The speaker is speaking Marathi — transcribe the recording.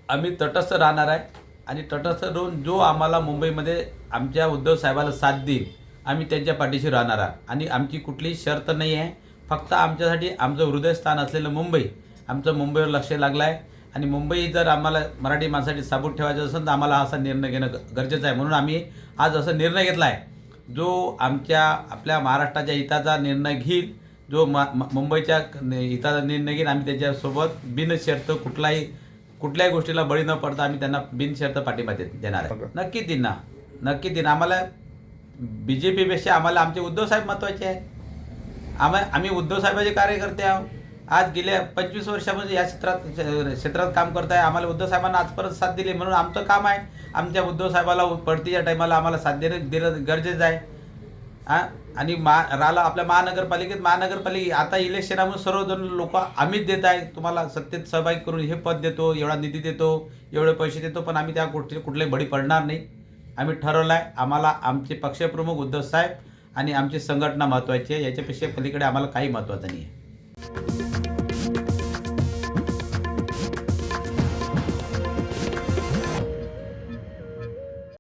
आम्ही तटस्थ राहणार आहे आणि तटस्थ राहून जो आम्हाला मुंबईमध्ये आमच्या उद्धव साहेबाला साथ देईल आम्ही त्यांच्या पाठीशी राहणार आहे आणि आमची कुठलीही शर्त नाही आहे. फक्त आमच्यासाठी आमचं हृदयस्थान असलेलं मुंबई, आमचं मुंबईवर लक्ष लागलं आहे आणि मुंबई जर आम्हाला मराठी माणसासाठी साबूत ठेवायचं असेल तर आम्हाला असा निर्णय घेणं गरजेचं आहे. म्हणून आम्ही आज असा निर्णय घेतला आहे जो आपल्या महाराष्ट्राच्या हिताचा निर्णय घेईल, जो मुंबईच्या हिताचा निर्णय घेईल. आम्ही त्याच्यासोबत बिनशर्त कुठल्याही गोष्टीला बळी न पडता आम्ही त्यांना बिनशर्त पाठिंबा देणार आहे. नक्की देईन. आम्हाला BJPपेक्षा आम्हाला आमचे उद्धव साहेब महत्त्वाचे आहे. आम्ही उद्धव साहेबाचे कार्यकर्ते आहोत. आज गेल्या 25 वर्षामध्ये या क्षेत्रात काम करत आहे. आम्हाला उद्धव साहेबांना आजपर्यंत साथ दिली म्हणून आमचं काम आहे आमच्या उद्धव साहेबाला पडतीच्या टायमाला आम्हाला साथ देणं गरजेचं आहे. आणि राहिला आपल्या महानगरपालिका आता इलेक्शनामध्ये सर्वजण लोक आम्हीच देत आहे, तुम्हाला सत्तेत सहभागी करून हे पद देतो, एवढा निधी देतो, एवढे पैसे देतो, पण आम्ही त्या गोष्टी कुठल्याही बळी पडणार नाही. आम्ही ठरवलं आहे आम्हाला आमचे पक्षप्रमुख उद्धव साहेब आणि आमची संघटना महत्त्वाची आहे. याच्यापेक्षा पलीकडे आम्हाला काही महत्त्वाचं नाही आहे.